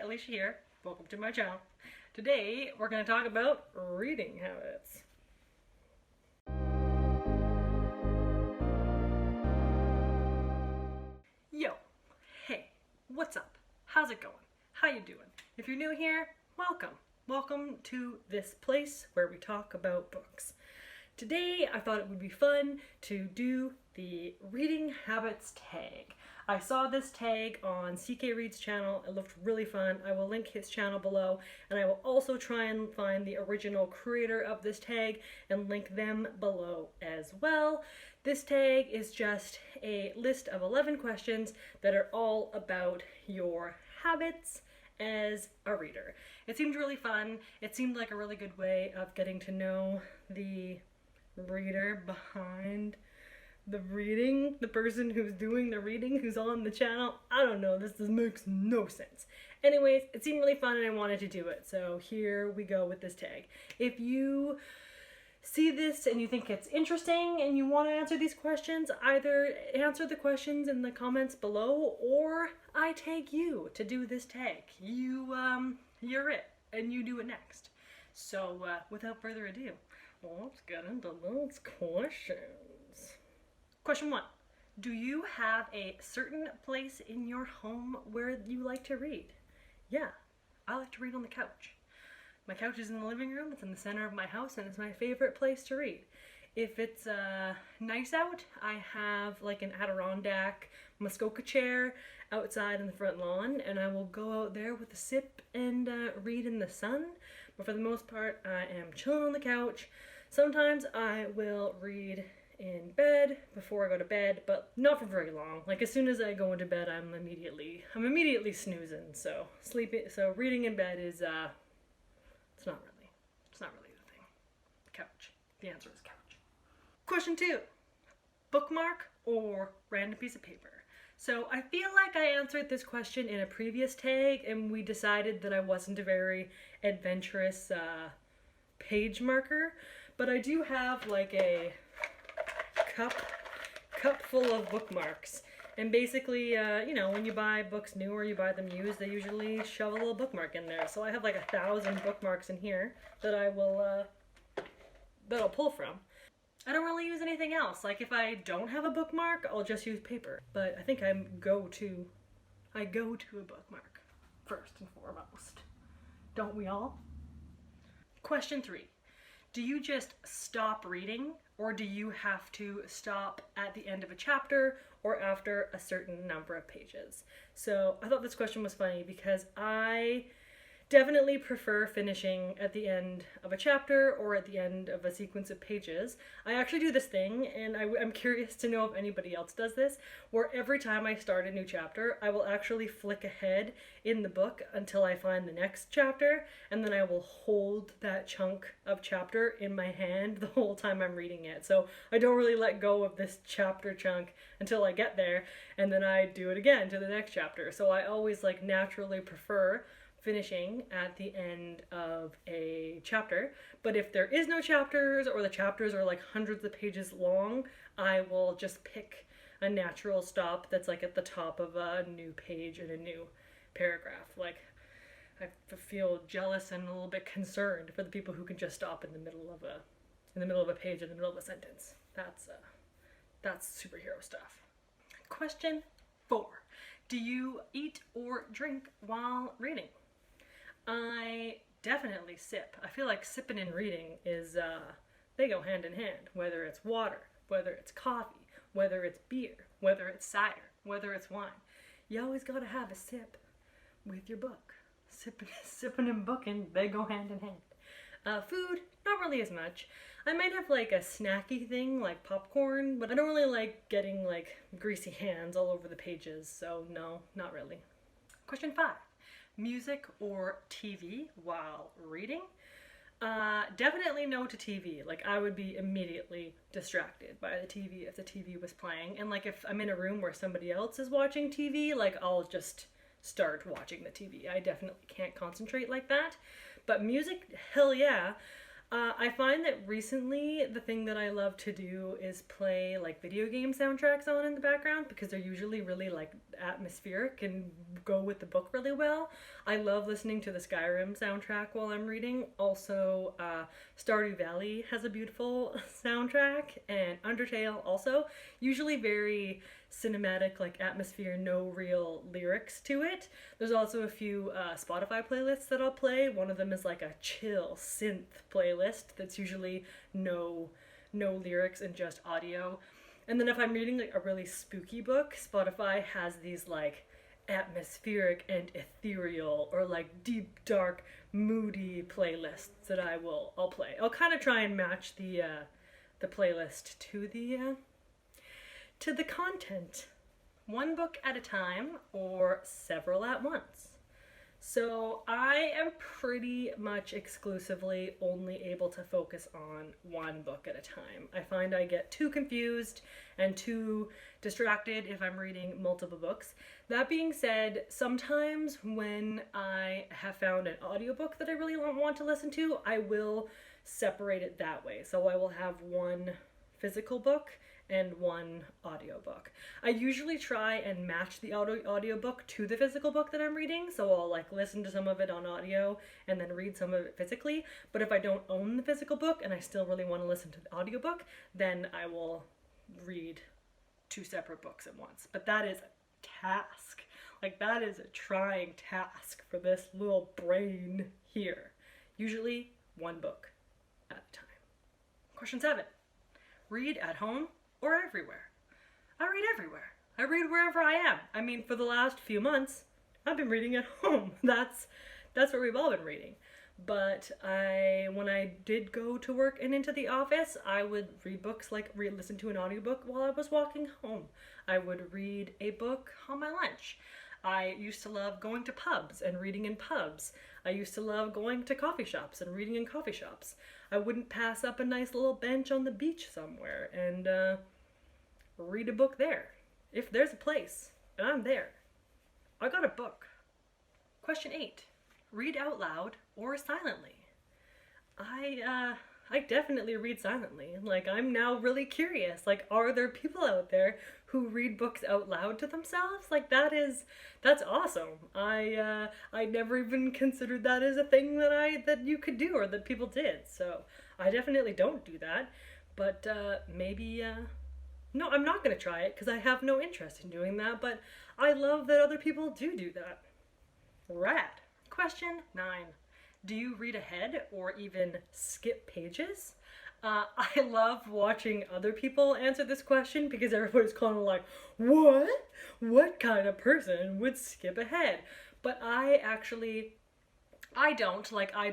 Alicia here. Welcome to my channel. Today we're going to talk about reading habits. Yo, hey, what's up? How's it going? How you doing? If you're new here, welcome. Welcome to this place where we talk about books. Today I thought it would be fun to do the reading habits tag. I saw this tag on CK Reed's channel. It looked really fun. I will link his channel below, and I will also try and find the original creator of this tag and link them below as well. This tag is just a list of 11 questions that are all about your habits as a reader. It seemed really fun. It seemed like a really good way of getting to know the reader behind the reading, the person who's doing the reading, who's on the channel. I don't know, this makes no sense. Anyways, it seemed really fun and I wanted to do it, so here we go with this tag. If you see this and you think it's interesting and you want to answer these questions, either answer the questions in the comments below or I tag you to do this tag. You're it, and you do it next. So without further ado, let's get into those questions. Question 1. Do you have a certain place in your home where you like to read? Yeah, I like to read on the couch. My couch is in the living room, it's in the center of my house, and it's my favorite place to read. If it's nice out, I have like an Adirondack Muskoka chair outside in the front lawn, and I will go out there with a sip and read in the sun. But for the most part, I am chilling on the couch. Sometimes I will read in bed before I go to bed, but not for very long. Like as soon as I go into bed, I'm immediately snoozing. So reading in bed is it's not really the thing. Couch. The answer is couch. Question 2. Bookmark or random piece of paper? So I feel like I answered this question in a previous tag and we decided that I wasn't a very adventurous page marker, but I do have like a cup full of bookmarks. And basically, when you buy books new or you buy them used, they usually shove a little bookmark in there. So I have like 1,000 bookmarks in here that I'll pull from. I don't really use anything else. Like if I don't have a bookmark, I'll just use paper. But I think I go to a bookmark first and foremost. Don't we all? Question 3. Do you just stop reading, or do you have to stop at the end of a chapter or after a certain number of pages? So I thought this question was funny because I definitely prefer finishing at the end of a chapter or at the end of a sequence of pages. I actually do this thing, and I'm curious to know if anybody else does this, where every time I start a new chapter, I will actually flick ahead in the book until I find the next chapter, and then I will hold that chunk of chapter in my hand the whole time I'm reading it. So I don't really let go of this chapter chunk until I get there, and then I do it again to the next chapter. So I always naturally prefer finishing at the end of a chapter. But if there is no chapters or the chapters are like hundreds of pages long, I will just pick a natural stop that's like at the top of a new page in a new paragraph. Like I feel jealous and a little bit concerned for the people who can just stop in the middle of a page, in the middle of a sentence. That's superhero stuff. Question 4. Do you eat or drink while reading? I definitely sip. I feel like sipping and reading they go hand in hand. Whether it's water, whether it's coffee, whether it's beer, whether it's cider, whether it's wine. You always gotta have a sip with your book. Sipping and booking, they go hand in hand. Food, not really as much. I might have like a snacky thing like popcorn, but I don't really like getting like greasy hands all over the pages, so no, not really. Question 5. Music or TV while reading? Definitely no to TV. Like I would be immediately distracted by the TV if the TV was playing. And like if I'm in a room where somebody else is watching TV, like I'll just start watching the TV. I definitely can't concentrate like that. But music, hell yeah. I find that recently the thing that I love to do is play like video game soundtracks on in the background because they're usually really like atmospheric and go with the book really well. I love listening to the Skyrim soundtrack while I'm reading. Also, Stardew Valley has a beautiful soundtrack, and Undertale also. Usually very cinematic, like atmosphere, no real lyrics to it. There's also a few Spotify playlists that I'll play. One of them is like a chill synth playlist that's usually no lyrics and just audio. And then if I'm reading like a really spooky book, Spotify has these like atmospheric and ethereal or like deep dark moody playlists that I'll play. I'll kind of try and match the playlist to the content. One book at a time or several at once. So I am pretty much exclusively only able to focus on one book at a time. I find I get too confused and too distracted if I'm reading multiple books. That being said, sometimes when I have found an audiobook that I really want to listen to, I will separate it that way. So I will have one physical book and one audiobook. I usually try and match the audiobook to the physical book that I'm reading, so I'll like listen to some of it on audio and then read some of it physically. But if I don't own the physical book and I still really want to listen to the audiobook, then I will read two separate books at once. But that is a task. Like, that is a trying task for this little brain here. Usually one book at a time. Question 7. Read at home or everywhere? I read everywhere. I read wherever I am. I mean, for the last few months, I've been reading at home. That's where we've all been reading. But when I did go to work and into the office, I would read books, like listen to an audiobook while I was walking home. I would read a book on my lunch. I used to love going to pubs and reading in pubs. I used to love going to coffee shops and reading in coffee shops. I wouldn't pass up a nice little bench on the beach somewhere and read a book there. If there's a place and I'm there, I got a book. Question 8. Read out loud or silently? I definitely read silently. Like, I'm now really curious. Like, are there people out there who read books out loud to themselves? Like, that's awesome. I never even considered that as a thing that you could do or that people did. So I definitely don't do that. But maybe no, I'm not gonna try it because I have no interest in doing that. But I love that other people do that. Rad. Question 9. Do you read ahead or even skip pages? I love watching other people answer this question because everybody's kind of like, what? What kind of person would skip ahead? But I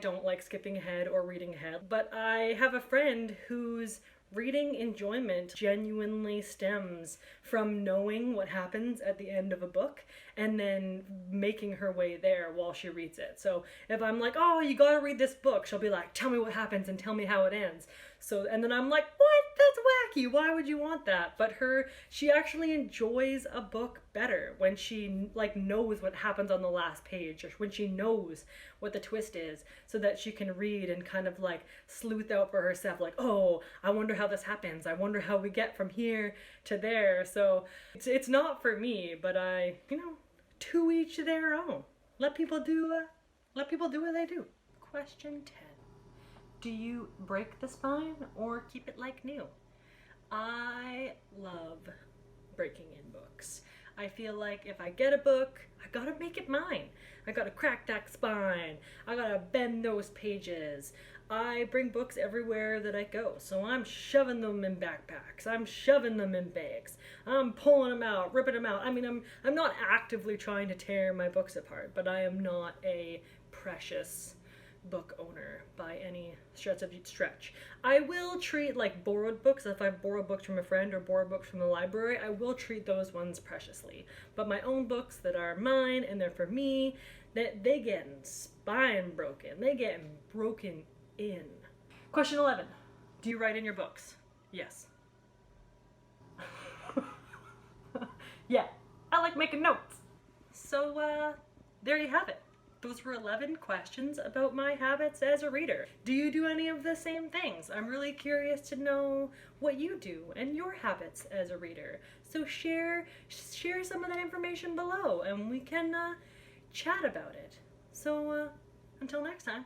don't like skipping ahead or reading ahead. But I have a friend whose reading enjoyment genuinely stems from knowing what happens at the end of a book and then making her way there while she reads it. So if I'm like, oh, you gotta read this book, she'll be like, tell me what happens and tell me how it ends. So, and then I'm like, what? That's wacky. Why would you want that? But she actually enjoys a book better when she like knows what happens on the last page, or when she knows what the twist is, so that she can read and kind of like sleuth out for herself, like, oh, I wonder how this happens. I wonder how we get from here to there. So it's not for me, but to each their own. Let people do what they do. Question 10. Do you break the spine or keep it like new? I love breaking in books. I feel like if I get a book, I gotta make it mine. I gotta crack that spine. I gotta bend those pages. I bring books everywhere that I go, so I'm shoving them in backpacks. I'm shoving them in bags. I'm pulling them out, ripping them out. I mean, I'm not actively trying to tear my books apart, but I am not a precious book owner by any stretch. I will treat like borrowed books, if I've borrowed books from a friend or borrowed books from the library, I will treat those ones preciously. But my own books that are mine and they're for me, they get spine broken. They get broken in. Question 11. Do you write in your books? Yes. Yeah, I like making notes. So there you have it. Those were 11 questions about my habits as a reader. Do you do any of the same things? I'm really curious to know what you do and your habits as a reader. So share some of that information below and we can chat about it. So until next time,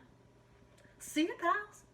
see you, pals!